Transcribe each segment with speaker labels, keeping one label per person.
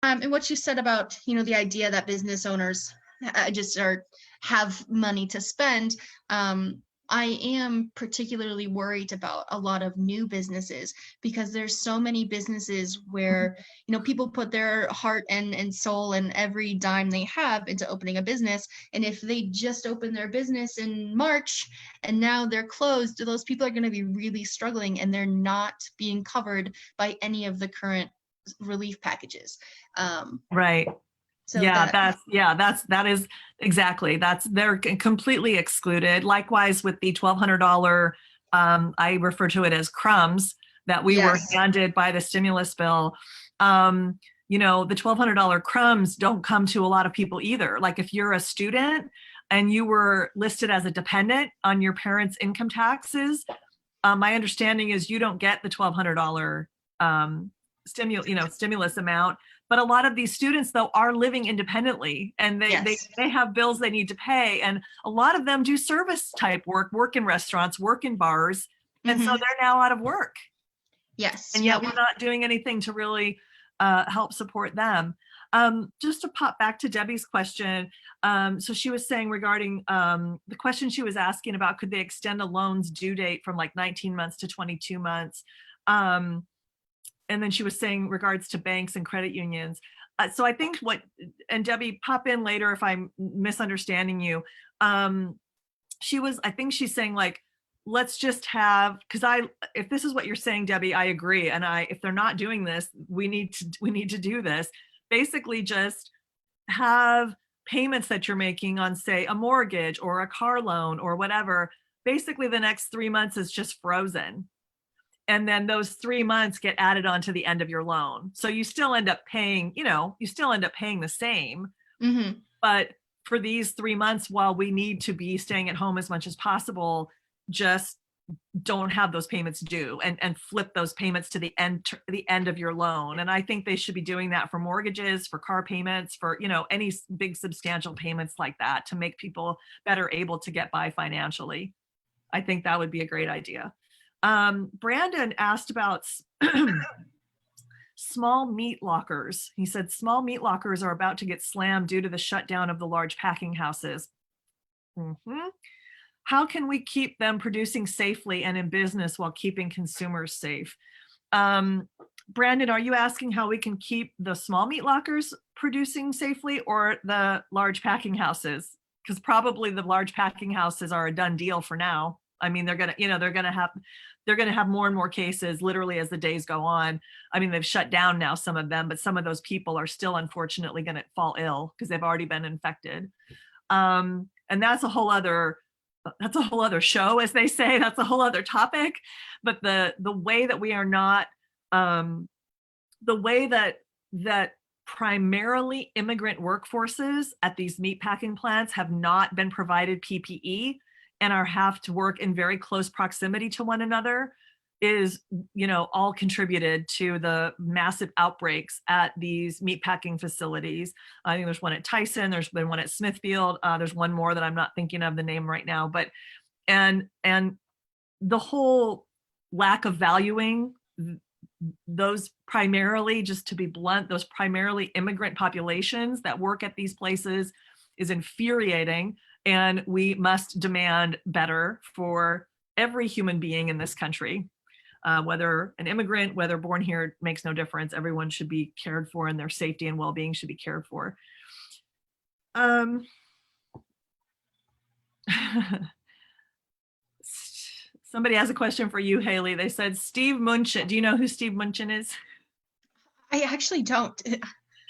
Speaker 1: And what you said about, the idea that business owners have money to spend. I am particularly worried about a lot of new businesses, because there's so many businesses where, people put their heart and soul and every dime they have into opening a business. And if they just open their business in March and now they're closed, those people are going to be really struggling, and they're not being covered by any of the current relief packages.
Speaker 2: Right.
Speaker 1: So
Speaker 2: that is exactly, they're completely excluded. Likewise with the $1,200, I refer to it as crumbs that we were handed by the stimulus bill. The $1,200 crumbs don't come to a lot of people either. Like if you're a student and you were listed as a dependent on your parents' income taxes, my understanding is you don't get the $1,200 stimulus amount. But a lot of these students, though, are living independently, and they have bills they need to pay. And a lot of them do service type work in restaurants, work in bars. And so they're now out of work.
Speaker 1: Yes.
Speaker 2: And yet we're not doing anything to really help support them. Just to pop back to Debbie's question. So she was saying regarding the question she was asking about, could they extend a loan's due date from like 19 months to 22 months? And then she was saying regards to banks and credit unions. So I think and Debbie, pop in later if I'm misunderstanding you. I think she's saying like, let's just have, because if this is what you're saying, Debbie, I agree. And if they're not doing this, we need to do this. Basically just have payments that you're making on, say, a mortgage or a car loan or whatever. Basically the next 3 months is just frozen. And then those 3 months get added on to the end of your loan. So you still end up paying, the same. But for these 3 months, while we need to be staying at home as much as possible, just don't have those payments due and flip those payments to the end of your loan. And I think they should be doing that for mortgages, for car payments, for, any big substantial payments like that to make people better able to get by financially. I think that would be a great idea. Brandon asked about small meat lockers. He said small meat lockers are about to get slammed due to the shutdown of the large packing houses. How can we keep them producing safely and in business while keeping consumers safe? Brandon, are you asking how we can keep the small meat lockers producing safely or the large packing houses? Because probably the large packing houses are a done deal for now. I mean, they're going to have more and more cases literally as the days go on. I mean, they've shut down now, some of them, but some of those people are still unfortunately going to fall ill because they've already been infected. And that's a whole other show, as they say. That's a whole other topic. But the way that we are not, the way that primarily immigrant workforces at these meatpacking plants have not been provided PPE and have to work in very close proximity to one another is, all contributed to the massive outbreaks at these meatpacking facilities. I think there's one at Tyson, there's been one at Smithfield, there's one more that I'm not thinking of the name right now, but, and the whole lack of valuing those primarily, just to be blunt, those primarily immigrant populations that work at these places is infuriating. And we must demand better for every human being in this country, whether an immigrant, whether born here, it makes no difference. Everyone should be cared for and their safety and well-being should be cared for. Somebody has a question for you, Haley. They said, Steve Munchin. Do you know who Steve Munchin is?
Speaker 1: I actually don't.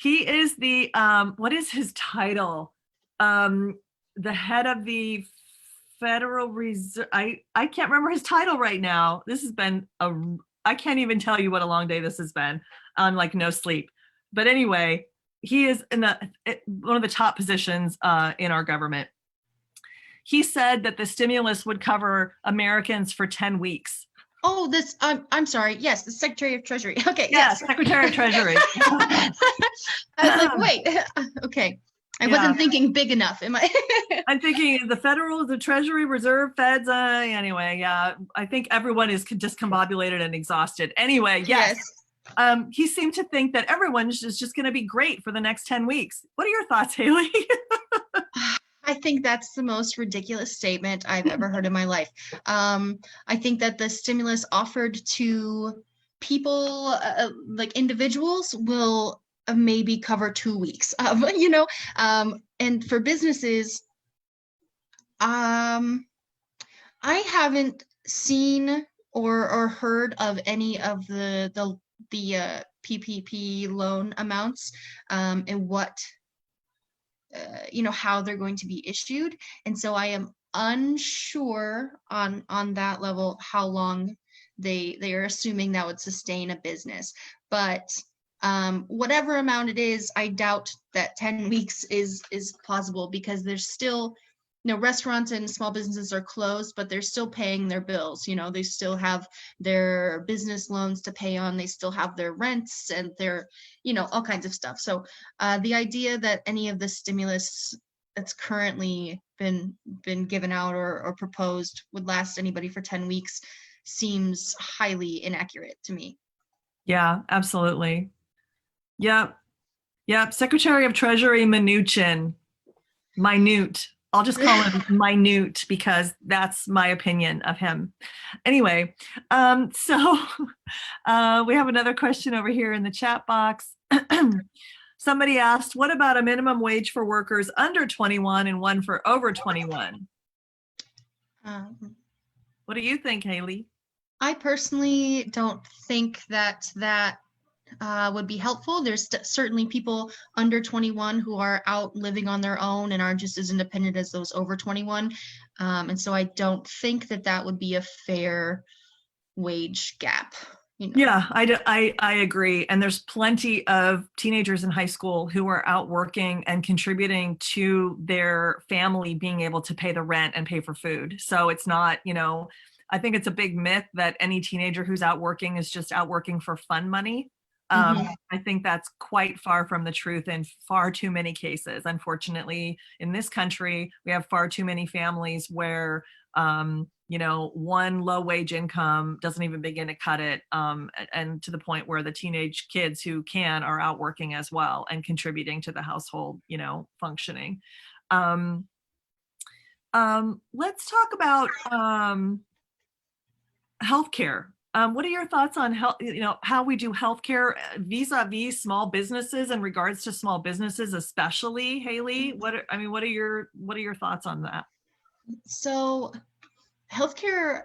Speaker 2: He is the, what is his title? The head of the Federal Reserve. I can't remember his title right now. This has been I can't even tell you what a long day this has been on like no sleep. But anyway, he is in one of the top positions in our government. He said that the stimulus would cover Americans for 10 weeks.
Speaker 1: Oh, I'm sorry. Yes, the Secretary of Treasury. Okay.
Speaker 2: Yes, Secretary of Treasury.
Speaker 1: I was like, wait, okay. I wasn't thinking big enough. Am I?
Speaker 2: I'm thinking the Treasury, Reserve, Feds. Anyway, yeah, I think everyone is discombobulated and exhausted. Anyway, yes. He seemed to think that everyone's just going to be great for the next 10 weeks. What are your thoughts, Haley?
Speaker 1: I think that's the most ridiculous statement I've ever heard in my life. I think that the stimulus offered to people, like individuals, will maybe cover 2 weeks. And for businesses, um, I haven't seen or heard of any of the PPP loan amounts, and what how they're going to be issued, and so I am unsure on that level how long they are assuming that would sustain a business. But whatever amount it is, I doubt that 10 weeks is possible, because there's still, restaurants and small businesses are closed, but they're still paying their bills. They still have their business loans to pay on. They still have their rents and their, all kinds of stuff. So the idea that any of the stimulus that's currently been given out or proposed would last anybody for 10 weeks seems highly inaccurate to me.
Speaker 2: Yeah, absolutely. Yep. Yep. Secretary of Treasury Minute. I'll just call him Minute because that's my opinion of him. Anyway, so we have another question over here in the chat box. Somebody asked, what about a minimum wage for workers under 21 and one for over 21? What do you think, Haley?
Speaker 1: I personally don't think that would be helpful. There's certainly people under 21 who are out living on their own and are just as independent as those over 21. And so I don't think that would be a fair wage gap.
Speaker 2: Yeah, I agree. And there's plenty of teenagers in high school who are out working and contributing to their family being able to pay the rent and pay for food. So it's not, I think it's a big myth that any teenager who's out working is just out working for fun money. I think that's quite far from the truth in far too many cases. Unfortunately, in this country, we have far too many families where, one low wage income doesn't even begin to cut it. And to the point where the teenage kids who can are out working as well and contributing to the household, functioning. Let's talk about healthcare. What are your thoughts on how we do healthcare vis-a-vis small businesses, in regards to small businesses, especially, Haley? What are your thoughts on that?
Speaker 1: So healthcare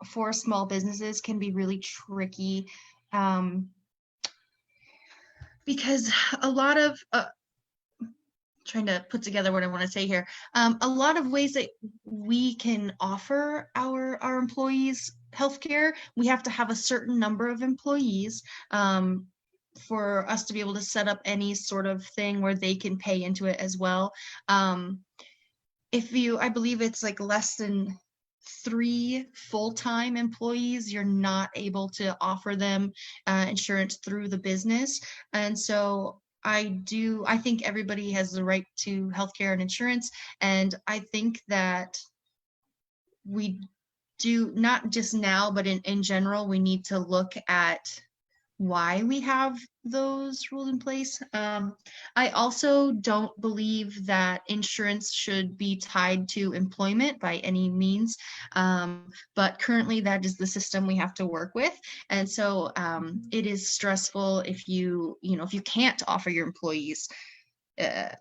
Speaker 1: for small businesses can be really tricky, because a lot of trying to put together what I want to say here. A lot of ways that we can offer our employees healthcare, we have to have a certain number of employees for us to be able to set up any sort of thing where they can pay into it as well. I believe it's like less than 3 full-time employees, you're not able to offer them insurance through the business. And so I think everybody has the right to healthcare and insurance. And I think that we do, not just now, but in general, we need to look at why we have those rules in place. I also don't believe that insurance should be tied to employment by any means, but currently that is the system we have to work with. And so it is stressful if you can't offer your employees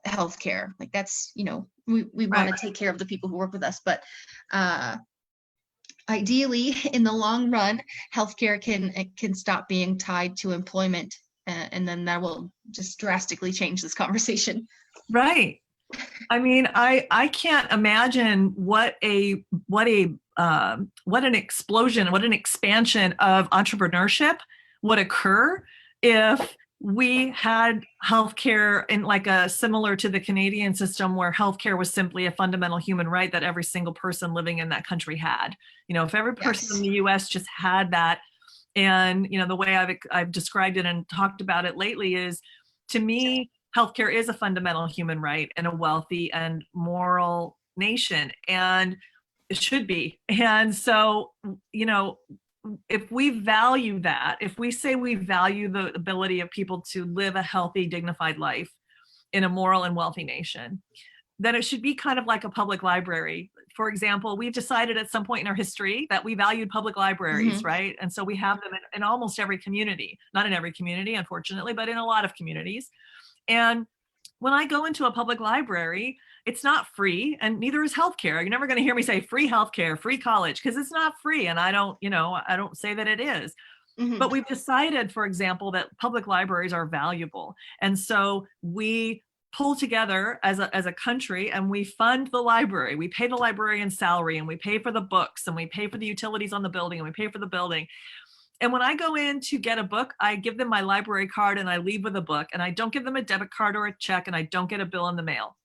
Speaker 1: health care. Like that's, we want to take care of the people who work with us, but ideally, in the long run, healthcare can stop being tied to employment, and then that will just drastically change this conversation.
Speaker 2: Right. I mean, I can't imagine what an explosion, what an expansion of entrepreneurship would occur if we had healthcare in like similar to the Canadian system, where healthcare was simply a fundamental human right that every single person living in that country had. If every person in the US just had that, and the way I've described it and talked about it lately is, to me, healthcare is a fundamental human right in a wealthy and moral nation, and it should be. And so, if we value that, if we say we value the ability of people to live a healthy, dignified life in a moral and wealthy nation, then it should be kind of like a public library. For example, we've decided at some point in our history that we valued public libraries,
Speaker 1: Mhm.
Speaker 2: right? And so we have them in almost every community, not in every community, unfortunately, but in a lot of communities. And when I go into a public library, it's not free, and neither is healthcare. You're never going to hear me say free healthcare, free college, because it's not free. And I don't say that it is.
Speaker 1: Mhm.
Speaker 2: But we've decided, for example, that public libraries are valuable. And so we pull together as a country and we fund the library. We pay the librarian salary and we pay for the books and we pay for the utilities on the building and we pay for the building. And when I go in to get a book, I give them my library card and I leave with a book, and I don't give them a debit card or a check, and I don't get a bill in the mail.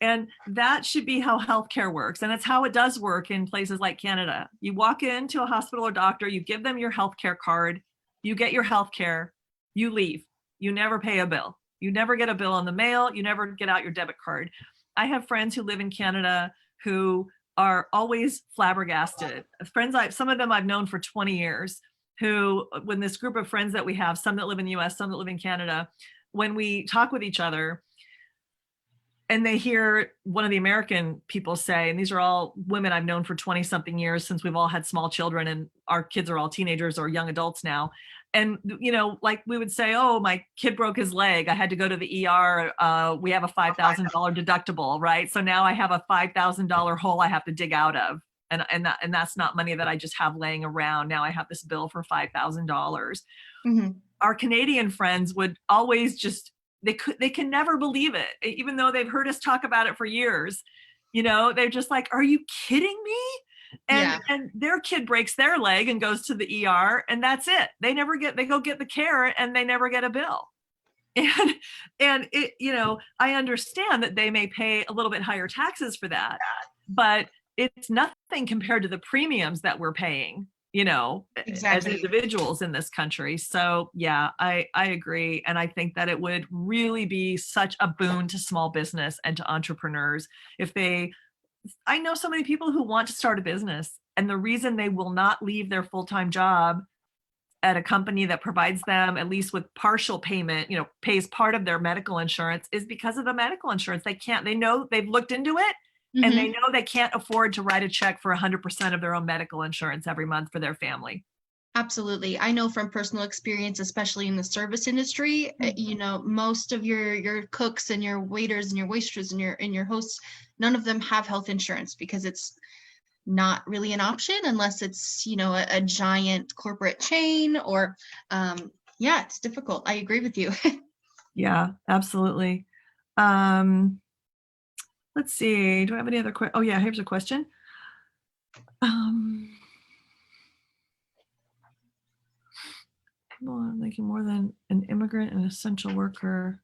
Speaker 2: And that should be how healthcare works. And it's how it does work in places like Canada. You walk into a hospital or doctor, you give them your healthcare card, you get your healthcare, you leave. You never pay a bill. You never get a bill in the mail. You never get out your debit card. I have friends who live in Canada who are always flabbergasted. Some of them I've known for 20 years, who, when this group of friends that we have, some that live in the US, some that live in Canada, when we talk with each other, and they hear one of the American people say, and these are all women I've known for 20 something years, since we've all had small children and our kids are all teenagers or young adults now. And, like we would say, oh, my kid broke his leg, I had to go to the ER. We have a $5,000 deductible, right? So now I have a $5,000 hole I have to dig out of. And that's not money that I just have laying around. Now I have this bill for $5,000.
Speaker 1: Mhm.
Speaker 2: Our Canadian friends would always just, they can never believe it, even though they've heard us talk about it for years. They're just like, are you kidding me? And
Speaker 1: Yeah.
Speaker 2: and their kid breaks their leg and goes to the ER, and that's it. They go get the care and they never get a bill. And I understand that they may pay a little bit higher taxes for that, but it's nothing compared to the premiums that we're paying, as
Speaker 1: Exactly.
Speaker 2: individuals in this country. So yeah, I agree. And I think that it would really be such a boon to small business and to entrepreneurs if I know so many people who want to start a business, and the reason they will not leave their full-time job at a company that provides them at least with partial payment, pays part of their medical insurance, is because of the medical insurance. They know, they've looked into it, and they
Speaker 1: Mhm.
Speaker 2: know they can't afford to write a check for 100% of their own medical insurance every month for their family.
Speaker 1: Absolutely. I know from personal experience, especially in the service industry, most of your cooks and your waiters and your waitresses and your hosts, none of them have health insurance because it's not really an option unless it's, a giant corporate chain or yeah, it's difficult. I agree with you.
Speaker 2: Yeah, absolutely. Um, let's see. Do I have any other questions? Oh yeah, here's a question. Um, People are making more than an immigrant and essential worker.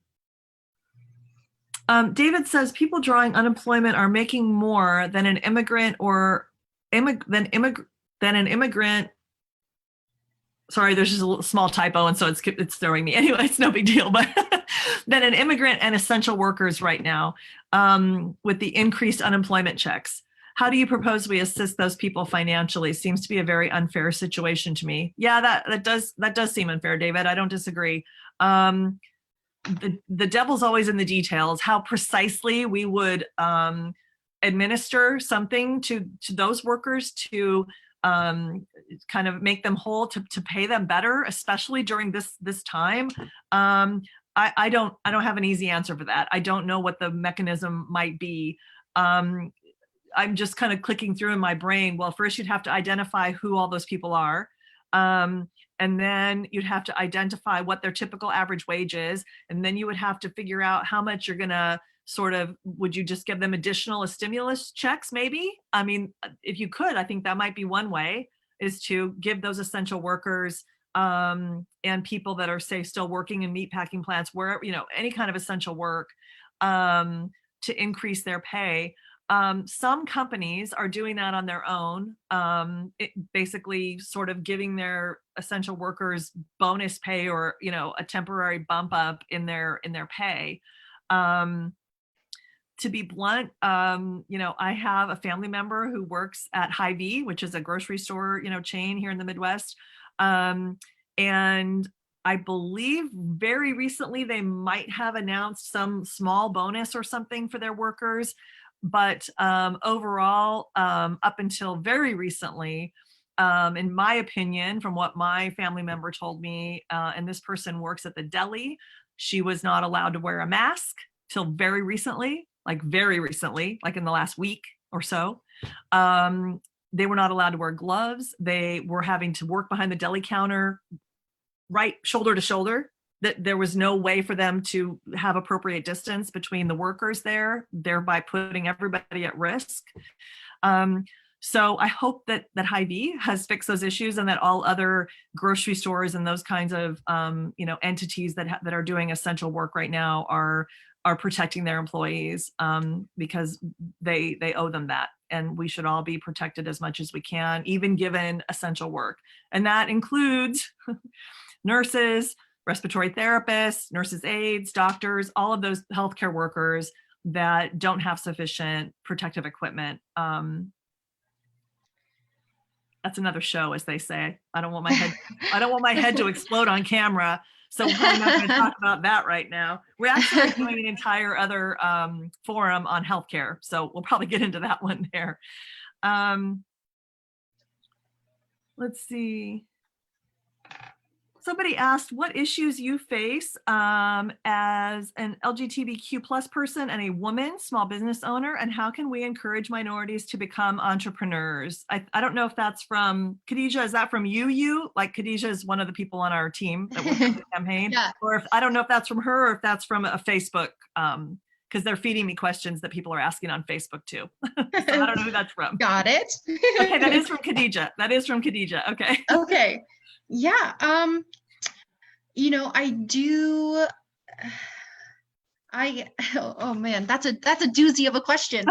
Speaker 2: David says people drawing unemployment are making more than an immigrant or than an immigrant. Sorry, there's just a small typo, and so it's throwing me. Anyway, it's no big deal. But than an immigrant and essential workers right now, with the increased unemployment checks. How do you propose we assist those people financially? Seems to be a very unfair situation to me. Yeah, that does seem unfair, David. I don't disagree. The devil's always in the details. How precisely we would administer something to those workers to kind of make them whole, to pay them better, especially during this time. I don't have an easy answer for that. I don't know what the mechanism might be. I'm just kind of clicking through in my brain. Well, first you'd have to identify who all those people are. And then you'd have to identify what their typical average wage is. And then you would have to figure out how much you're going to would you just give them additional stimulus checks maybe? I mean, if you could, I think that might be one way, is to give those essential workers and people that are, say, still working in meatpacking plants, where, any kind of essential work, to increase their pay. Some companies are doing that on their own, basically sort of giving their essential workers bonus pay or, a temporary bump up in their pay. to be blunt, I have a family member who works at Hy-Vee, which is a grocery store, chain here in the Midwest. And I believe very recently they might have announced some small bonus or something for their workers. But overall, up until very recently, in my opinion, from what my family member told me, and this person works at the deli, she was not allowed to wear a mask till very recently, like in the last week or so. They were not allowed to wear gloves. They were having to work behind the deli counter, right shoulder to shoulder. That there was no way for them to have appropriate distance between the workers there, thereby putting everybody at risk. So I hope that Hy-Vee has fixed those issues, and that all other grocery stores and those kinds of entities that are doing essential work right now are protecting their employees, because they owe them that, and we should all be protected as much as we can, even given essential work, and that includes nurses, respiratory therapists, nurses aides, doctors, all of those healthcare workers that don't have sufficient protective equipment. That's another show, as they say. I don't want my head to explode on camera. So we're probably not going to talk about that right now. We're actually doing an entire other forum on healthcare. So we'll probably get into that one there. Let's see. Somebody asked what issues you face as an LGBTQ plus person and a woman small business owner, and how can we encourage minorities to become entrepreneurs? I don't know if that's from Khadijah. Is that from you? Like Khadijah is one of the people on our team that works on the campaign.
Speaker 1: Yeah.
Speaker 2: Or I don't know if that's from her or if that's from a Facebook, because they're feeding me questions that people are asking on Facebook too. So I don't know who that's from.
Speaker 1: Got it.
Speaker 2: Okay, that is from Khadijah. Okay.
Speaker 1: Okay. Yeah. Oh man, that's a doozy of a question.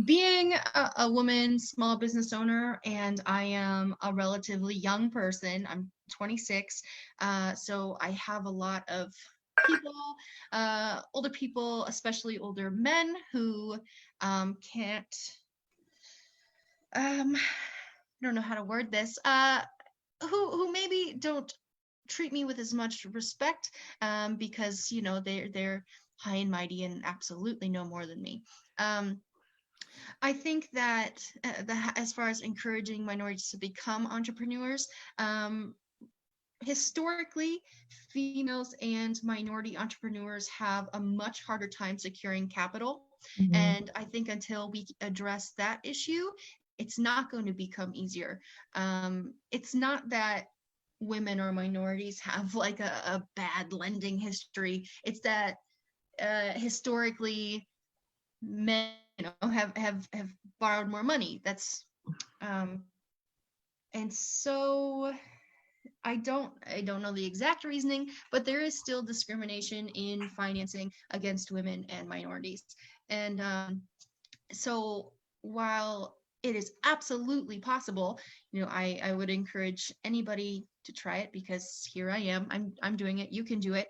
Speaker 1: Being a woman small business owner, and I am a relatively young person, I'm 26, so I have a lot of people, older people, especially older men who can't, I don't know how to word this, who maybe don't treat me with as much respect, because they're high and mighty and absolutely know more than me. I think that as far as encouraging minorities to become entrepreneurs, historically, females and minority entrepreneurs have a much harder time securing capital.
Speaker 2: Mhm.
Speaker 1: And I think until we address that issue, it's not going to become easier. It's not that women or minorities have like a bad lending history. It's that historically men have borrowed more money. That's and so I don't know the exact reasoning, but there is still discrimination in financing against women and minorities. And so while it is absolutely possible, I would encourage anybody to try it, because here I am, I'm doing it, you can do it.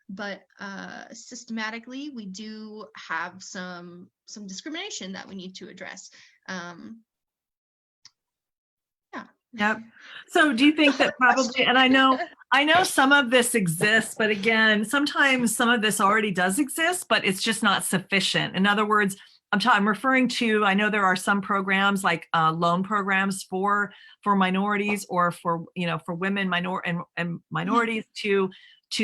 Speaker 1: But systematically, we do have some discrimination that we need to address. Yeah.
Speaker 2: Yep. So do you think that probably, and I know some of this exists, but again, sometimes some of this already does exist, but it's just not sufficient. In other words, I'm referring to, I know there are some programs like loan programs for minorities, or for women and minorities to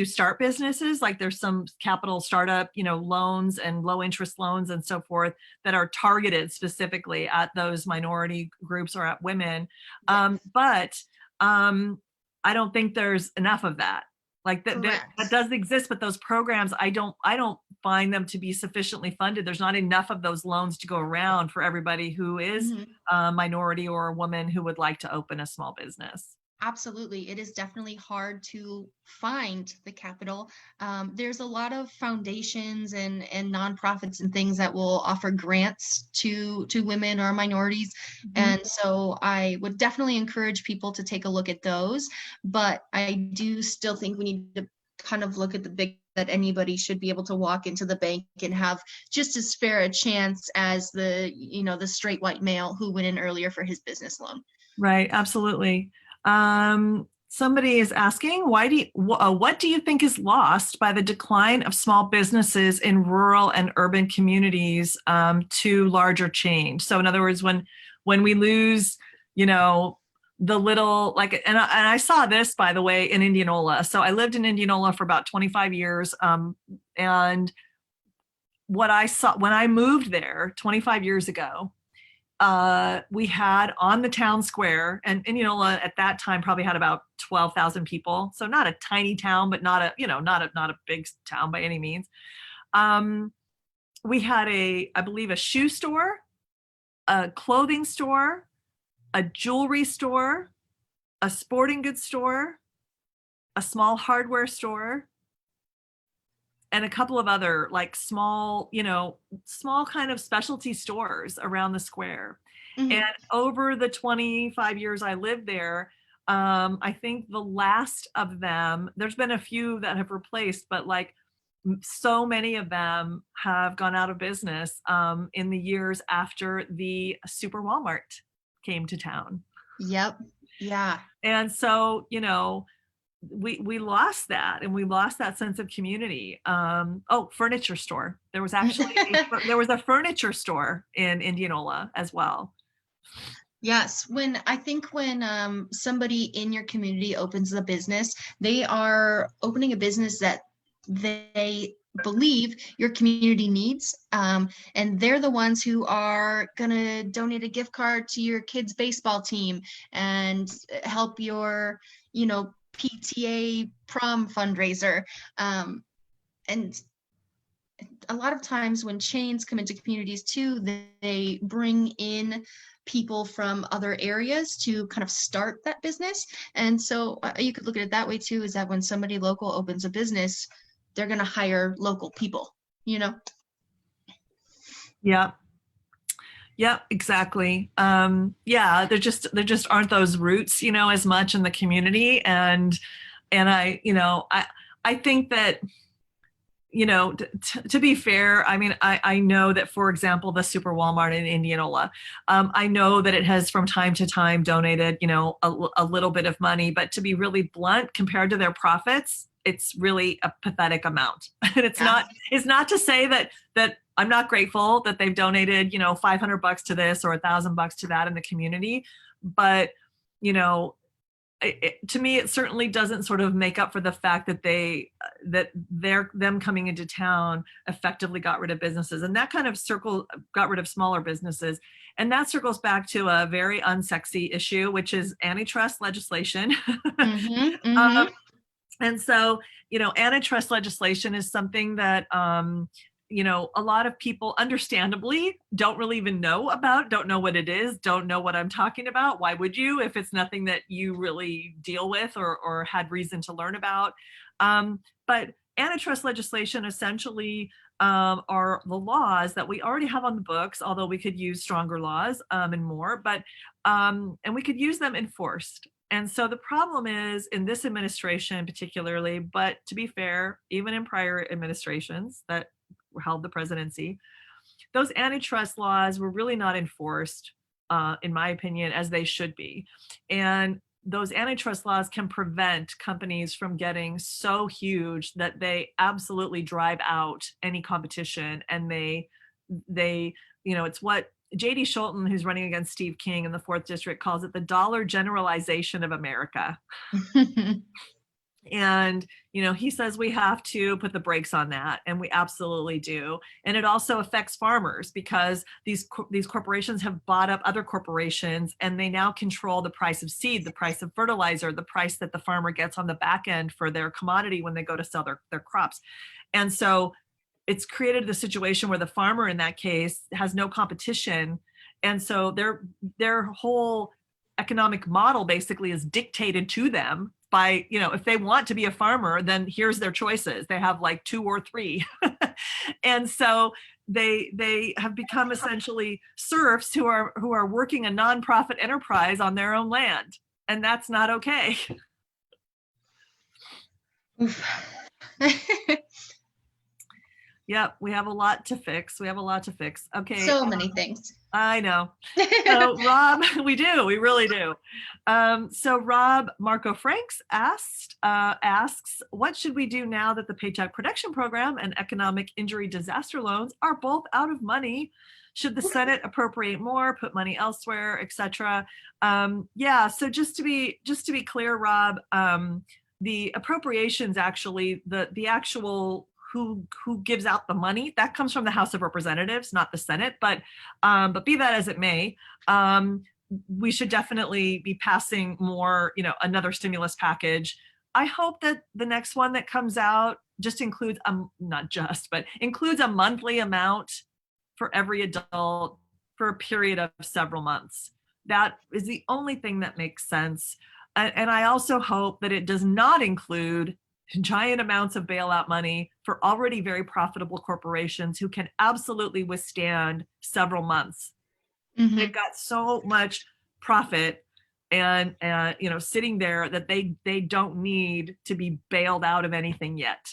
Speaker 2: start businesses. Like there's some capital startup, loans and low interest loans and so forth that are targeted specifically at those minority groups or at women.
Speaker 1: Yes.
Speaker 2: But I don't think there's enough of that. Like that does exist, but those programs, I don't find them to be sufficiently funded. There's not enough of those loans to go around for everybody who is a minority or a woman who would like to open a small business.
Speaker 1: Absolutely. It is definitely hard to find the capital. There's a lot of foundations and nonprofits and things that will offer grants to women or minorities. And so I would definitely encourage people to take a look at those. But I do still think we need to kind of look at the big, that anybody should be able to walk into the bank and have just as fair a chance as the, the straight white male who went in earlier for his business loan.
Speaker 2: Right, absolutely. Somebody is asking, what do you think is lost by the decline of small businesses in rural and urban communities to larger change? So in other words, when we lose, the little, like, and I saw this, by the way, in Indianola. So I lived in Indianola for about 25 years. And what I saw when I moved there 25 years ago, we had on the town square, and Indianola at that time probably had about 12,000 people. So not a tiny town, but not a big town by any means. We had I believe a shoe store, a clothing store, a jewelry store, a sporting goods store, a small hardware store, and a couple of other like small kind of specialty stores around the square. Mm-hmm. And over the 25 years I lived there, I think the last of them, there's been a few that have replaced, but like so many of them have gone out of business in the years after the Super Walmart came to town.
Speaker 1: Yep. Yeah.
Speaker 2: And so, we lost that, and we lost that sense of community. Furniture store. There was actually a furniture store in Indianola as well.
Speaker 1: Yes, when somebody in your community opens a business, they are opening a business that they believe your community needs, and they're the ones who are gonna donate a gift card to your kid's baseball team and help your PTA prom fundraiser. And a lot of times when chains come into communities too, they bring in people from other areas to kind of start that business. And so you could look at it that way too, is that when somebody local opens a business, they're going to hire local people,
Speaker 2: Yeah. Yeah, exactly. There just aren't those roots, as much in the community. And I think that, to be fair, I mean, I know that, for example, the Super Walmart in Indianola, I know that it has from time to time donated, a little bit of money, but to be really blunt, compared to their profits, it's really a pathetic amount. And it's not to say that I'm not grateful that they've donated, $500 to this or $1,000 to that in the community. But, to me, it certainly doesn't sort of make up for the fact that them coming into town effectively got rid of businesses, and that kind of got rid of smaller businesses. And that circles back to a very unsexy issue, which is antitrust legislation. Mm-hmm, mm-hmm. And so, antitrust legislation is something that, a lot of people understandably don't really even know about, don't know what it is, don't know what I'm talking about. Why would you, if it's nothing that you really deal with or had reason to learn about? But antitrust legislation essentially are the laws that we already have on the books, although we could use stronger laws and more, but and we could use them enforced. And so the problem is, in this administration particularly, but to be fair, even in prior administrations that held the presidency, those antitrust laws were really not enforced, in my opinion, as they should be. And those antitrust laws can prevent companies from getting so huge that they absolutely drive out any competition. And they it's what J.D. Scholten, who's running against Steve King in the 4th District, calls it the dollar generalization of America. And, he says we have to put the brakes on that, and we absolutely do. And it also affects farmers, because these corporations have bought up other corporations, and they now control the price of seed, the price of fertilizer, the price that the farmer gets on the back end for their commodity when they go to sell their crops. And so it's created the situation where the farmer in that case has no competition. And so their whole economic model basically is dictated to them by, if they want to be a farmer, then here's their choices. They have like 2 or 3. And so they have become essentially serfs who are working a nonprofit enterprise on their own land. And that's not okay. Yep, we have a lot to fix. We have a lot to fix. Okay,
Speaker 1: So many things.
Speaker 2: I know. So Rob, we do, we really do. So Rob Marco Franks asks, what should we do now that the Paycheck Protection Program and economic injury disaster loans are both out of money? Should the Senate appropriate more, put money elsewhere, etc.? Yeah, so just to be clear, Rob, the appropriations actually, the actual who gives out the money, that comes from the House of Representatives, not the Senate. But be that as it may, we should definitely be passing more, another stimulus package. I hope that the next one that comes out just includes includes a monthly amount for every adult for a period of several months. That is the only thing that makes sense. And I also hope that it does not include giant amounts of bailout money for already very profitable corporations who can absolutely withstand several months.
Speaker 1: Mm-hmm.
Speaker 2: They've got so much profit and sitting there that they don't need to be bailed out of anything yet.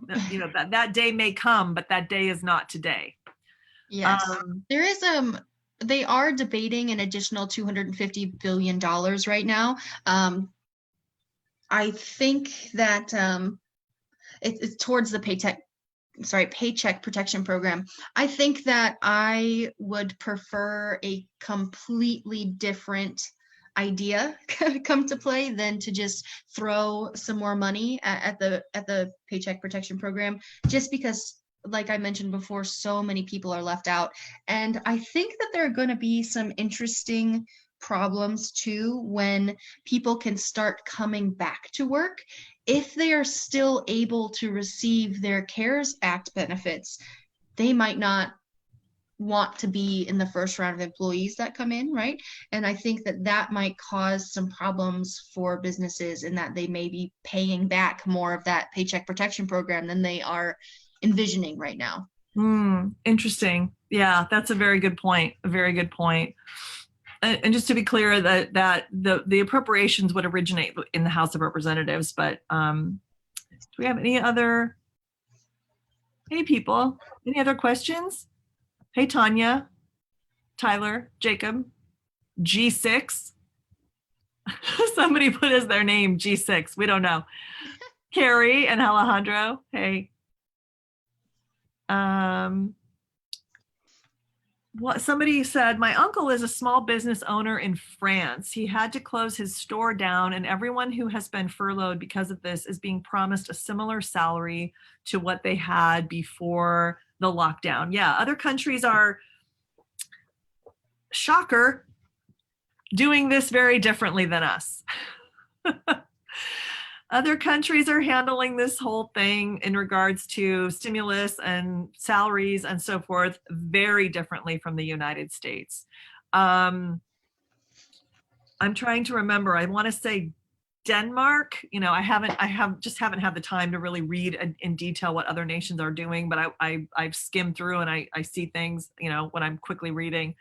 Speaker 2: That day may come, but that day is not today.
Speaker 1: Yes. There is they are debating an additional $250 billion right now. I think that it's towards the Paycheck Protection Program. I think that I would prefer a completely different idea come to play than to just throw some more money at the Paycheck Protection Program, just because, like I mentioned before, so many people are left out. And I think that there are going to be some interesting problems too when people can start coming back to work. If they are still able to receive their CARES Act benefits, they might not want to be in the first round of employees that come in, right? And I think that that might cause some problems for businesses in that they may be paying back more of that Paycheck Protection Program than they are envisioning right now.
Speaker 2: Interesting. Yeah, that's a very good point. A very good point. And just to be clear, that the appropriations would originate in the House of Representatives, but do we have any other? Hey, people, any other questions? Hey, Tanya, Tyler, Jacob, G6. Somebody put as their name G6. We don't know. Carrie and Alejandro. Hey. Somebody said, my uncle is a small business owner in France. He had to close his store down, and everyone who has been furloughed because of this is being promised a similar salary to what they had before the lockdown. Yeah, other countries are, shocker, doing this very differently than us. Other countries are handling this whole thing in regards to stimulus and salaries and so forth very differently from the United States. I'm trying to remember. I want to say Denmark. I haven't had the time to really read in detail what other nations are doing, but I've skimmed through and I see things, when I'm quickly reading.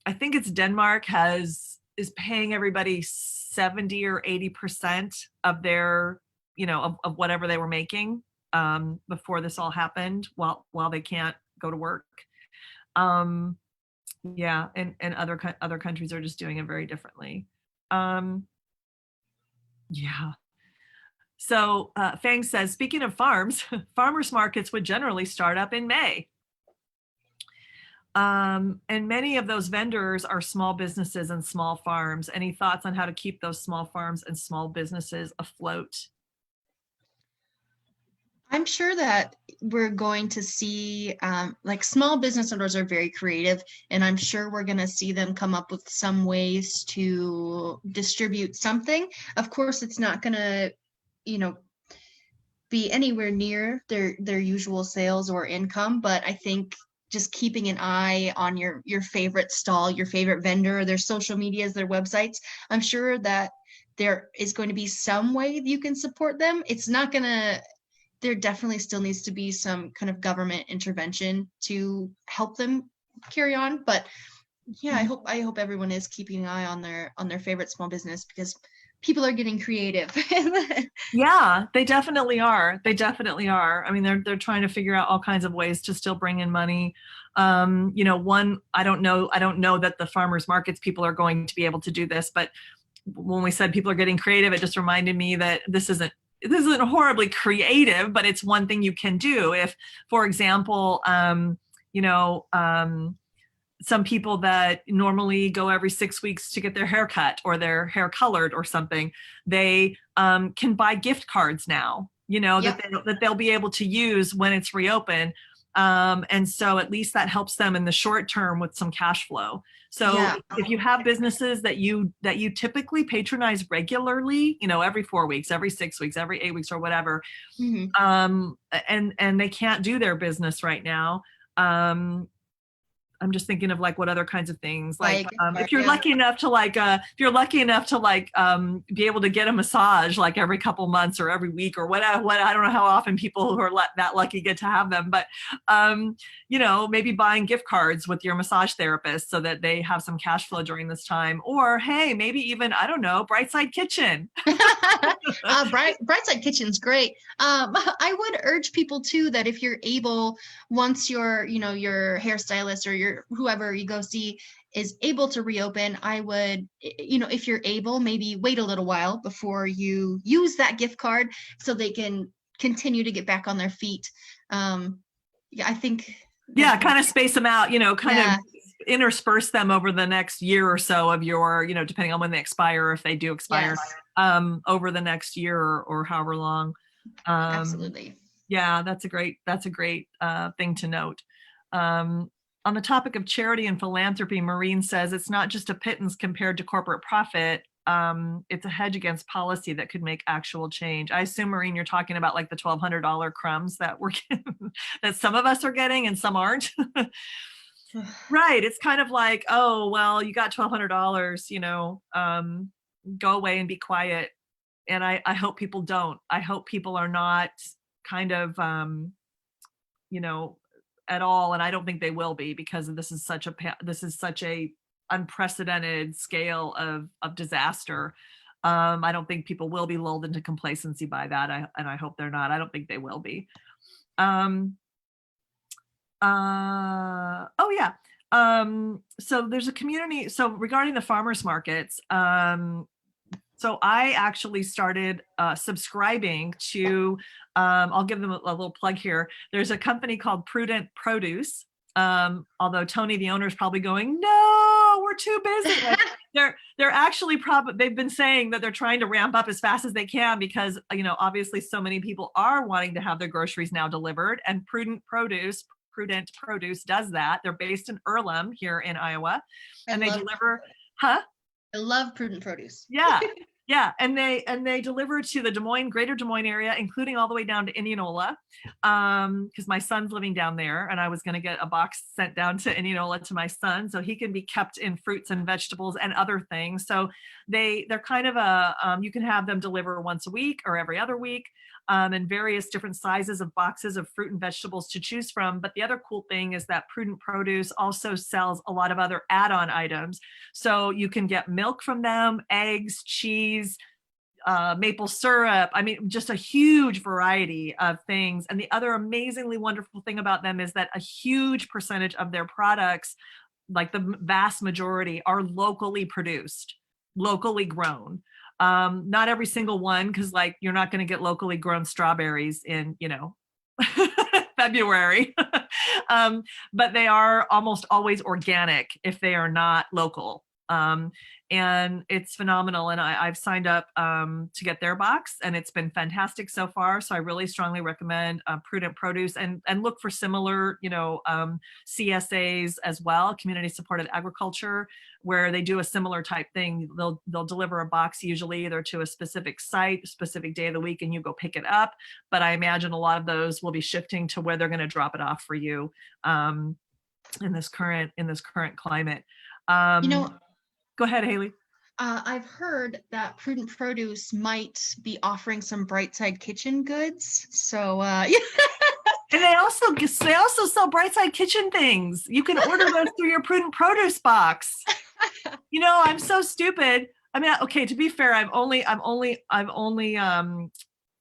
Speaker 2: I think it's Denmark is paying everybody 70 or 80% of their, of whatever they were making before this all happened, while they can't go to work. Yeah, and other countries are just doing it very differently. Yeah. So Fang says, speaking of farms, farmers markets would generally start up in May. And many of those vendors are small businesses and small farms. Any thoughts on how to keep those small farms and small businesses afloat?
Speaker 1: I'm sure that we're going to see, like, small business owners are very creative, and I'm sure we're going to see them come up with some ways to distribute something. Of course, it's not going to, be anywhere near their usual sales or income, but I think just keeping an eye on your favorite stall, your favorite vendor, their social medias, their websites, I'm sure that there is going to be some way that you can support them. It's not going to, there definitely still needs to be some kind of government intervention to help them carry on. But yeah, I hope everyone is keeping an eye on their favorite small business, because people are getting creative.
Speaker 2: Yeah, they definitely are. They definitely are. I mean, they're trying to figure out all kinds of ways to still bring in money. One, I don't know that the farmers markets people are going to be able to do this, but when we said people are getting creative, it just reminded me that this isn't horribly creative, but it's one thing you can do. If, for example, you know, some people that normally go every 6 weeks to get their hair cut or their hair colored or something, they can buy gift cards now,
Speaker 1: Yep.
Speaker 2: that they'll be able to use when it's reopened. And so at least that helps them in the short term with some cash flow. So
Speaker 1: Yeah.
Speaker 2: if you have businesses that you typically patronize regularly, every 4 weeks, every 6 weeks, every 8 weeks or whatever,
Speaker 1: Hmm.
Speaker 2: and they can't do their business right now, I'm just thinking of like what other kinds of things,
Speaker 1: Buy
Speaker 2: like
Speaker 1: a gift card.
Speaker 2: if you're
Speaker 1: Yeah.
Speaker 2: lucky enough to be able to get a massage like every couple months or every week or whatever. I don't know how often people who are that lucky get to have them, but maybe buying gift cards with your massage therapist so that they have some cash flow during this time. Or hey, maybe even, I don't know, Brightside Kitchen.
Speaker 1: Brightside Kitchen's great. I would urge people too that if you're able, once your hairstylist or your whoever you go see is able to reopen, I would, if you're able, maybe wait a little while before you use that gift card so they can continue to get back on their feet. Yeah, I think
Speaker 2: Yeah,
Speaker 1: that,
Speaker 2: kind of space them out, kind of
Speaker 1: yeah,
Speaker 2: intersperse them over the next year or so of your, depending on when they expire, if they do expire,
Speaker 1: yes,
Speaker 2: over the next year or however long.
Speaker 1: absolutely.
Speaker 2: Yeah, that's a great thing to note. On the topic of charity and philanthropy, Maureen says it's not just a pittance compared to corporate profit. It's a hedge against policy that could make actual change. I assume, Maureen, you're talking about like the $1,200 crumbs that we're getting, that some of us are getting and some aren't. Right. It's kind of like, oh, well, you got $1,200, go away and be quiet. And I hope people don't. I hope people are not kind of, you know, at all. And I don't think they will be, because this is such a unprecedented scale of disaster. I don't think people will be lulled into complacency by that. And I hope they're not. I don't think they will be. Oh yeah. So there's a community. So regarding the farmers markets, so I actually started subscribing to, I'll give them a little plug here. There's a company called Prudent Produce. Although Tony, the owner, is probably going, no, we're too busy. Like, they're actually they've been saying that they're trying to ramp up as fast as they can because, obviously so many people are wanting to have their groceries now delivered, and Prudent Produce does that. They're based in Earlham here in Iowa, and they deliver, huh?
Speaker 1: I love Prudent Produce.
Speaker 2: Yeah. Yeah, and they deliver to the greater Des Moines area, including all the way down to Indianola, because my son's living down there, and I was going to get a box sent down to Indianola to my son, so he can be kept in fruits and vegetables and other things. So they're kind of you can have them deliver once a week or every other week, and various different sizes of boxes of fruit and vegetables to choose from. But the other cool thing is that Prudent Produce also sells a lot of other add-on items. So you can get milk from them, eggs, cheese, maple syrup. I mean, just a huge variety of things. And the other amazingly wonderful thing about them is that a huge percentage of their products, like the vast majority, are locally produced, locally grown. Not every single one, because like you're not going to get locally grown strawberries in, February. But they are almost always organic if they are not local. And it's phenomenal. And I've signed up to get their box, and it's been fantastic so far. So I really strongly recommend Prudent Produce, and look for similar, CSAs as well, community supported agriculture, where they do a similar type thing. They'll deliver a box usually either to a specific site, specific day of the week, and you go pick it up. But I imagine a lot of those will be shifting to where they're going to drop it off for you in this current climate. Go ahead, Haley.
Speaker 1: I've heard that Prudent Produce might be offering some Brightside Kitchen goods. So, yeah.
Speaker 2: And they also sell Brightside Kitchen things. You can order those through your Prudent Produce box. I'm so stupid. I mean, okay, to be fair, I've only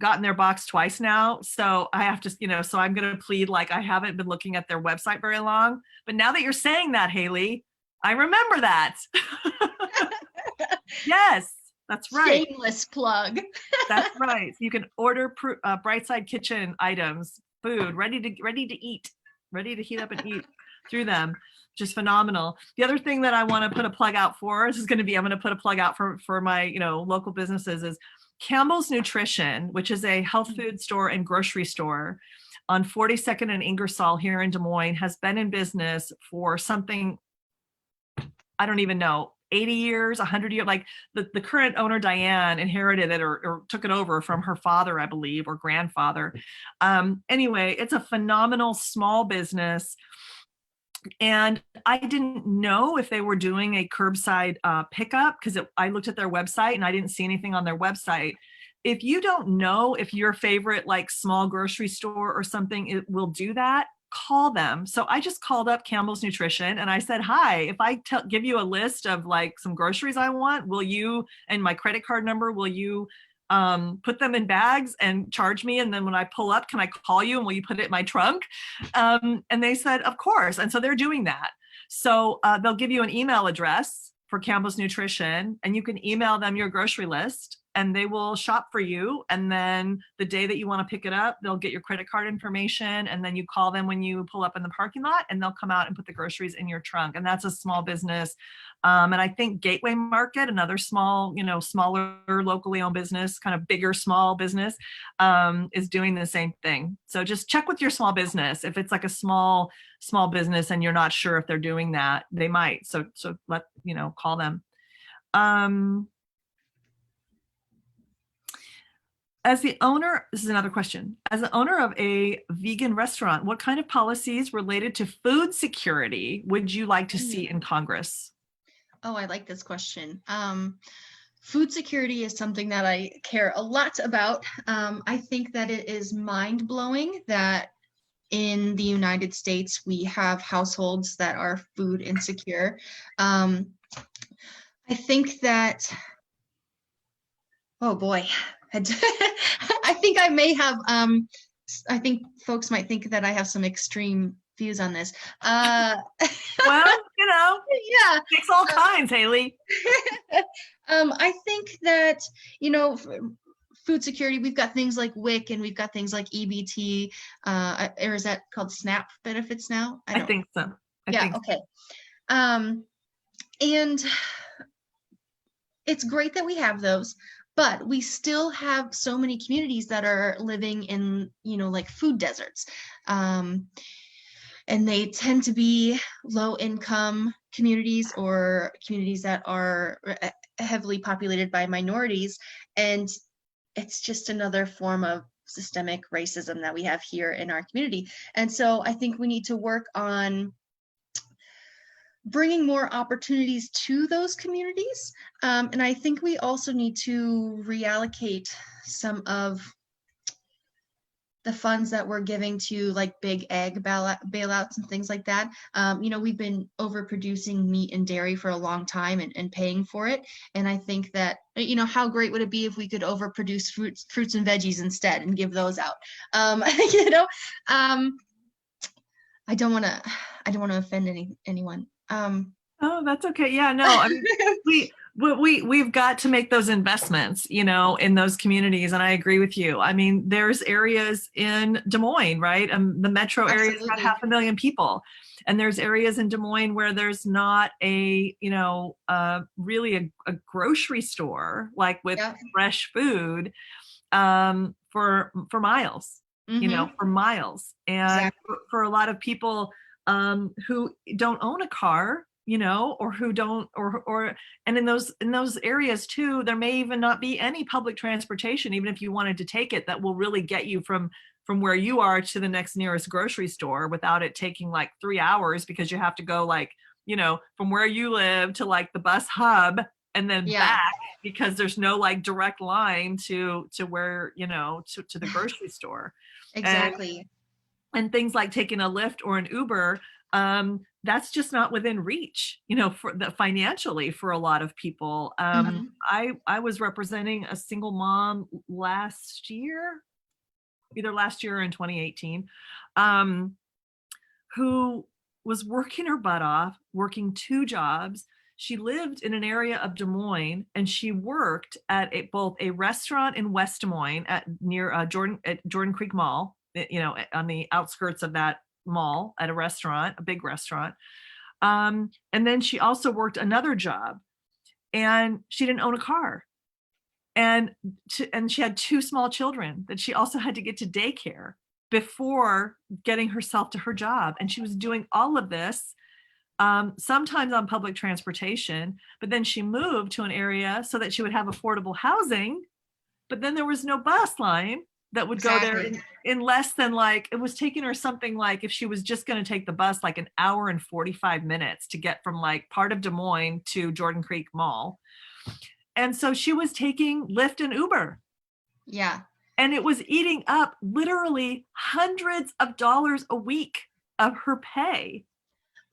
Speaker 2: gotten their box twice now. So I have to, so I'm going to plead like I haven't been looking at their website very long. But now that you're saying that, Haley, I remember that. Yes, that's right.
Speaker 1: Shameless plug.
Speaker 2: That's right. You can order Brightside Kitchen items, food ready to eat, ready to heat up and eat through them. Just phenomenal. The other thing that I want to put a plug out for, I'm going to put a plug out for my, local businesses, is Campbell's Nutrition, which is a health food store and grocery store on 42nd and Ingersoll here in Des Moines, has been in business for something, I don't even know, 80 years, 100 years. Like the current owner, Diane, inherited it or took it over from her father, I believe, or grandfather. Anyway, it's a phenomenal small business. And I didn't know if they were doing a curbside pickup because I looked at their website and I didn't see anything on their website. If you don't know if your favorite like small grocery store or something it will do that, call them. So I just called up Campbell's Nutrition and I said, hi, if I give you a list of like some groceries I want, will you, and my credit card number, will you put them in bags and charge me? And then when I pull up, can I call you and will you put it in my trunk? And they said, of course. And so they're doing that. So they'll give you an email address for Campbell's Nutrition and you can email them your grocery list and they will shop for you. And then the day that you want to pick it up, they'll get your credit card information. And then you call them when you pull up in the parking lot and they'll come out and put the groceries in your trunk. And that's a small business. And I think Gateway Market, another small, smaller locally owned business, kind of bigger small business, is doing the same thing. So just check with your small business. If it's like a small business and you're not sure if they're doing that, they might. So let, call them. As the owner, this is another question. As the owner of a vegan restaurant, what kind of policies related to food security would you like to see in Congress?
Speaker 1: Oh, I like this question. Food security is something that I care a lot about. I think that it is mind-blowing that in the United States, we have households that are food insecure. I think that, oh boy, I think I may have, I think folks might think that I have some extreme views on this.
Speaker 2: Well,
Speaker 1: yeah,
Speaker 2: takes all kinds, Haley.
Speaker 1: I think that, food security, we've got things like WIC and we've got things like EBT, or is that called SNAP benefits now?
Speaker 2: I think so.
Speaker 1: Okay. And it's great that we have those, but we still have so many communities that are living in, like food deserts. And they tend to be low income communities or communities that are heavily populated by minorities. And it's just another form of systemic racism that we have here in our community. And so I think we need to work on bringing more opportunities to those communities. And I think we also need to reallocate some of the funds that we're giving to like big ag bailouts and things like that. We've been overproducing meat and dairy for a long time and paying for it. And I think that, how great would it be if we could overproduce fruits and veggies instead and give those out? I don't want to offend anyone.
Speaker 2: Oh, that's okay. Yeah, no, I mean, we've got to make those investments, in those communities. And I agree with you. I mean, there's areas in Des Moines, right? The metro area's got 500,000 people. And there's areas in Des Moines where there's not really a grocery store, like with fresh food, for miles, for miles. And for a lot of people who don't own a car, or who don't, and in those areas too, there may even not be any public transportation, even if you wanted to take it, that will really get you from where you are to the next nearest grocery store without it taking like 3 hours, because you have to go like, from where you live to like the bus hub and then back, because there's no like direct line to where, to the grocery store.
Speaker 1: Exactly.
Speaker 2: And things like taking a Lyft or an Uber, that's just not within reach, for the financially for a lot of people.
Speaker 1: Mhm.
Speaker 2: I was representing a single mom last year, either last year or in 2018, um, who was working her butt off, working 2 jobs. She lived in an area of Des Moines, and she worked at both a restaurant in West Des Moines near Jordan Creek Mall, on the outskirts of that mall at a restaurant, a big restaurant. And then she also worked another job, and she didn't own a car. And and she had 2 small children that she also had to get to daycare before getting herself to her job. And she was doing all of this, sometimes on public transportation, but then she moved to an area so that she would have affordable housing, but then there was no bus line that would go there
Speaker 1: Exactly.
Speaker 2: in less than, like, it was taking her something like, if she was just going to take the bus, like an hour and 45 minutes to get from like part of Des Moines to Jordan Creek Mall. And so she was taking Lyft and Uber,
Speaker 1: Yeah.
Speaker 2: and it was eating up literally hundreds of dollars a week of her pay.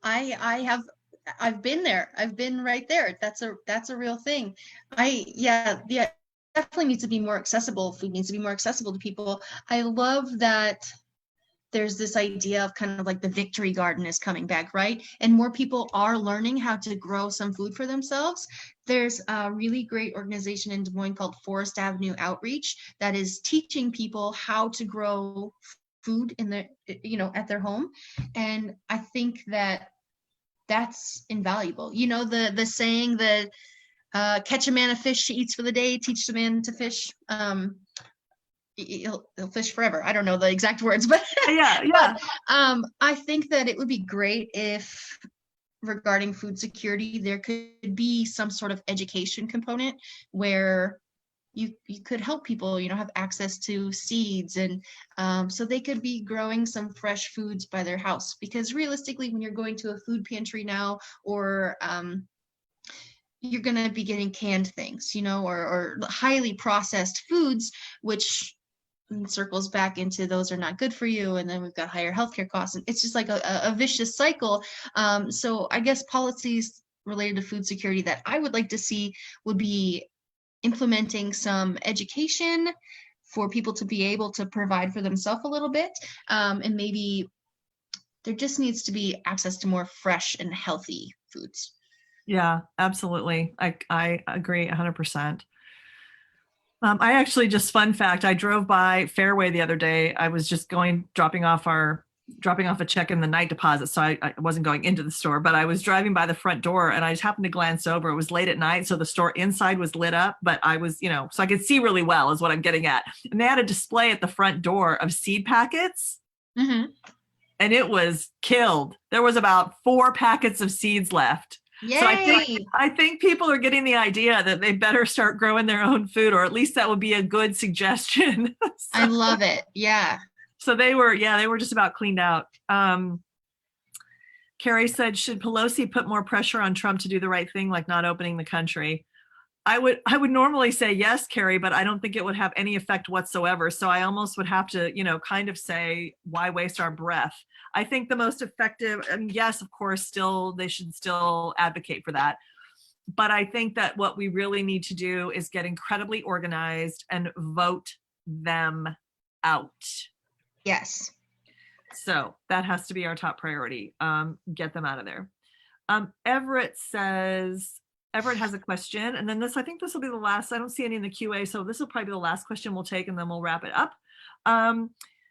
Speaker 1: I've been there. I've been right there. That's a real thing. Yeah, definitely needs to be more accessible. Food needs to be more accessible to people. I love that there's this idea of kind of like the victory garden is coming back, right? And more people are learning how to grow some food for themselves. There's a really great organization in Des Moines called Forest Avenue Outreach that is teaching people how to grow food in their, at their home. And I think that that's invaluable. The saying that catch a man a fish he eats for the day, teach the man to fish. He'll fish forever. I don't know the exact words, but
Speaker 2: Yeah,
Speaker 1: but
Speaker 2: yeah.
Speaker 1: I think that it would be great if, regarding food security, there could be some sort of education component where you could help people, have access to seeds, and so they could be growing some fresh foods by their house. Because realistically, when you're going to a food pantry now, or you're going to be getting canned things, or highly processed foods, which circles back into those are not good for you, and then we've got higher healthcare costs, and it's just like a vicious cycle. So I guess policies related to food security that I would like to see would be implementing some education for people to be able to provide for themselves a little bit, and maybe there just needs to be access to more fresh and healthy foods.
Speaker 2: Yeah, absolutely. I agree 100%. I actually, just fun fact, I drove by Fairway the other day. I was just dropping off a check in the night deposit. So I wasn't going into the store, but I was driving by the front door, and I just happened to glance over. It was late at night, so the store inside was lit up, but I was, so I could see really well is what I'm getting at. And they had a display at the front door of seed packets.
Speaker 1: Mm-hmm.
Speaker 2: And it was killed. There was about 4 packets of seeds left.
Speaker 1: Yay!
Speaker 2: So I think people are getting the idea that they better start growing their own food, or at least that would be a good suggestion.
Speaker 1: I love it. Yeah.
Speaker 2: So they were just about cleaned out. Carrie said, should Pelosi put more pressure on Trump to do the right thing, like not opening the country? I would normally say yes, Carrie, but I don't think it would have any effect whatsoever. So I almost would have to, kind of say, why waste our breath? I think the most effective, yes, of course, they should still advocate for that. But I think that what we really need to do is get incredibly organized and vote them out.
Speaker 1: Yes.
Speaker 2: So that has to be our top priority. Get them out of there. Everett has a question, and then I think this will be the last. I don't see any in the QA, so this will probably be the last question we'll take, and then we'll wrap it up.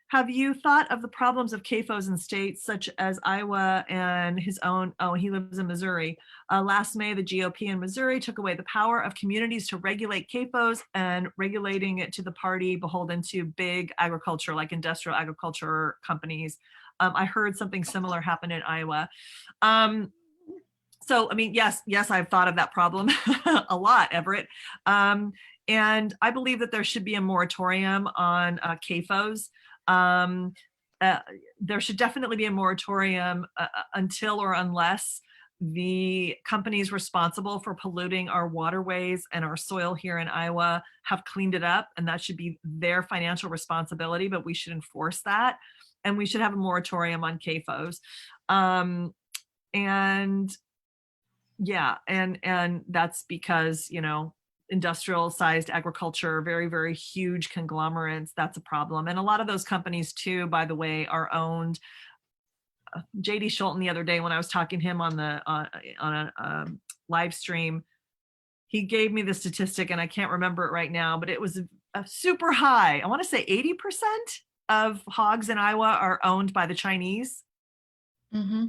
Speaker 2: Have you thought of the problems of CAFOs in states such as Iowa and his own? Oh, he lives in Missouri. Last May, the GOP in Missouri took away the power of communities to regulate CAFOs, and regulating it to the party beholden to big agriculture, like industrial agriculture companies. I heard something similar happen in Iowa. So, yes, I've thought of that problem a lot, Everett. And I believe that there should be a moratorium on CAFOs. There should definitely be a moratorium until or unless the companies responsible for polluting our waterways and our soil here in Iowa have cleaned it up, and that should be their financial responsibility, but we should enforce that. And we should have a moratorium on CAFOs. And yeah, and that's because, industrial sized agriculture, very, very huge conglomerates, that's a problem. And a lot of those companies too, by the way, are owned. JD Schulten the other day, when I was talking to him on a live stream, he gave me the statistic, and I can't remember it right now, but it was a super high. I want to say 80% of hogs in Iowa are owned by the Chinese.
Speaker 1: Mm-hmm.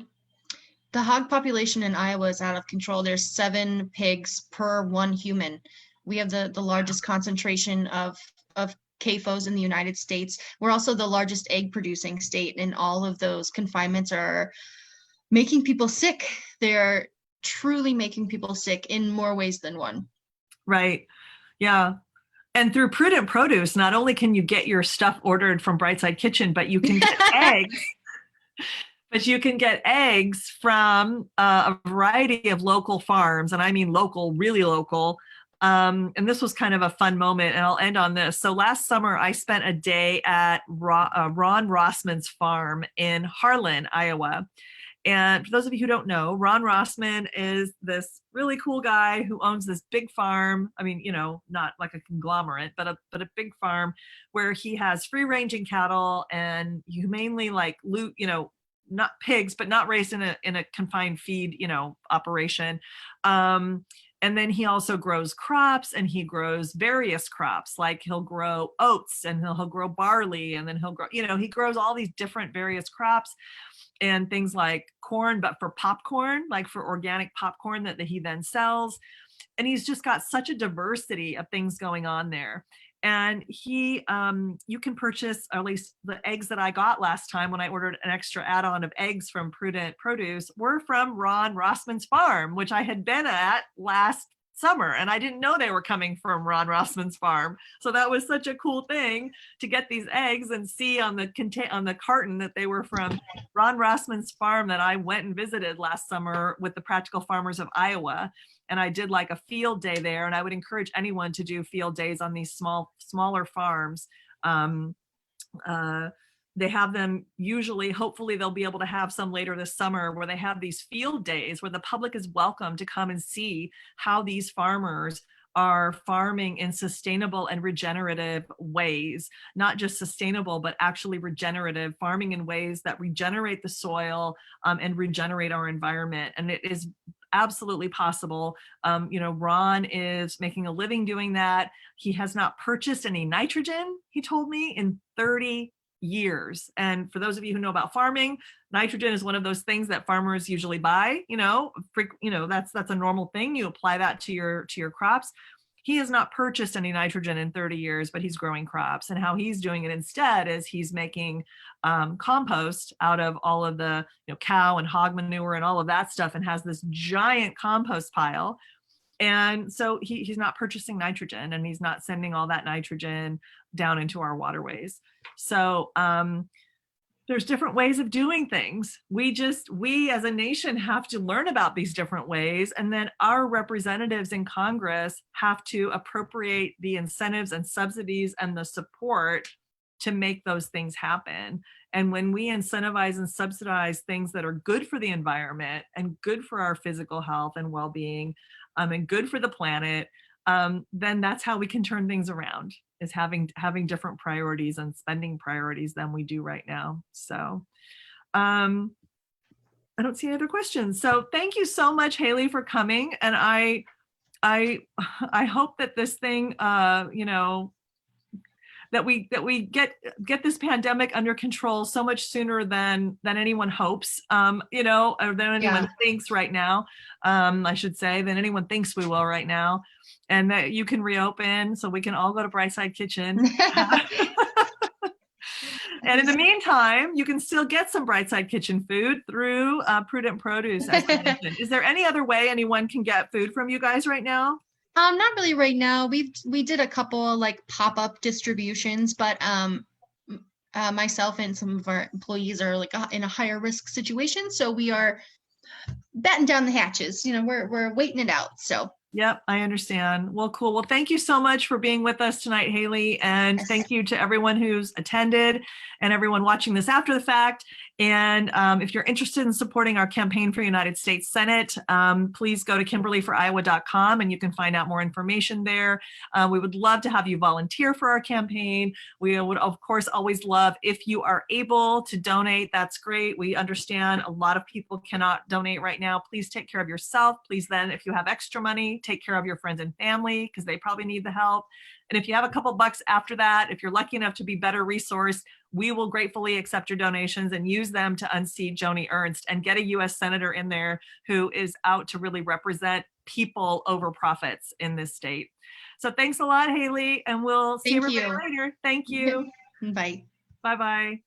Speaker 1: The hog population in Iowa is out of control. There's 7 pigs per 1 human. We have the largest concentration of CAFOs in the United States. We're also the largest egg producing state, and all of those confinements are making people sick. They're truly making people sick in more ways than one.
Speaker 2: Right. Yeah. And through Prudent Produce, not only can you get your stuff ordered from Brightside Kitchen, but you can get eggs. But you can get eggs from a variety of local farms, and I mean local, really local. And this was kind of a fun moment, and I'll end on this. So last summer, I spent a day at Ron Rossman's farm in Harlan, Iowa. And for those of you who don't know, Ron Rossman is this really cool guy who owns this big farm. I mean, not like a conglomerate, but a big farm where he has free-ranging cattle and humanely not pigs, but not raised in a confined feed, operation. And then he also grows crops, and he grows various crops, like he'll grow oats, and he'll grow barley, and then he'll grow, he grows all these different various crops and things like corn, but for popcorn, like for organic popcorn that he then sells. And he's just got such a diversity of things going on there. And you can purchase, or at least the eggs that I got last time when I ordered an extra add-on of eggs from Prudent Produce were from Ron Rossman's farm, which I had been at last summer, and I didn't know they were coming from Ron Rossman's farm. So that was such a cool thing to get these eggs and see on the carton that they were from Ron Rossman's farm that I went and visited last summer with the Practical Farmers of Iowa. And I did like a field day there, and I would encourage anyone to do field days on these smaller farms. They have them usually, hopefully they'll be able to have some later this summer, where they have these field days where the public is welcome to come and see how these farmers are farming in sustainable and regenerative ways. Not just sustainable, but actually regenerative, farming in ways that regenerate the soil and regenerate our environment. And it is absolutely possible. Ron is making a living doing that. He has not purchased any nitrogen, he told me, in 30 years. And for those of you who know about farming, nitrogen is one of those things that farmers usually buy. That's a normal thing. You apply that to your crops. He has not purchased any nitrogen in 30 years, but he's growing crops. And how he's doing it instead is he's making compost out of all of the cow and hog manure and all of that stuff, and has this giant compost pile. And so he's not purchasing nitrogen, and he's not sending all that nitrogen down into our waterways. So there's different ways of doing things. We as a nation have to learn about these different ways. And then our representatives in Congress have to appropriate the incentives and subsidies and the support to make those things happen. And when we incentivize and subsidize things that are good for the environment and good for our physical health and well-being, and good for the planet, then that's how we can turn things around, is having different priorities and spending priorities than we do right now. So I don't see any other questions. So thank you so much, Haley, for coming. And I hope that this thing, that we get this pandemic under control so much sooner than anyone hopes, or than anyone thinks right now. I should say, than anyone thinks we will right now, and that you can reopen so we can all go to Brightside Kitchen. And in the meantime, you can still get some Brightside Kitchen food through Prudent Produce, as I mentioned. Is there any other way anyone can get food from you guys right now?
Speaker 1: Not really right now. We did a couple like pop-up distributions, but myself and some of our employees are like in a higher risk situation, so we are batten down the hatches. We're waiting it out. So.
Speaker 2: Yep, I understand. Well, cool. Well, thank you so much for being with us tonight, Haley. And thank you to everyone who's attended and everyone watching this after the fact. And if you're interested in supporting our campaign for United States Senate, please go to kimberlyforiowa.com and you can find out more information there. We would love to have you volunteer for our campaign. We would, of course, always love if you are able to donate. That's great. We understand a lot of people cannot donate right now. Please take care of yourself. Please then, if you have extra money, take care of your friends and family because they probably need the help. And if you have a couple bucks after that, if you're lucky enough to be better resourced, we will gratefully accept your donations and use them to unseat Joni Ernst and get a US Senator in there who is out to really represent people over profits in this state. So thanks a lot, Haley, and we'll see
Speaker 1: Thank
Speaker 2: everybody
Speaker 1: you.
Speaker 2: later. Thank you.
Speaker 1: Bye.
Speaker 2: Bye-bye.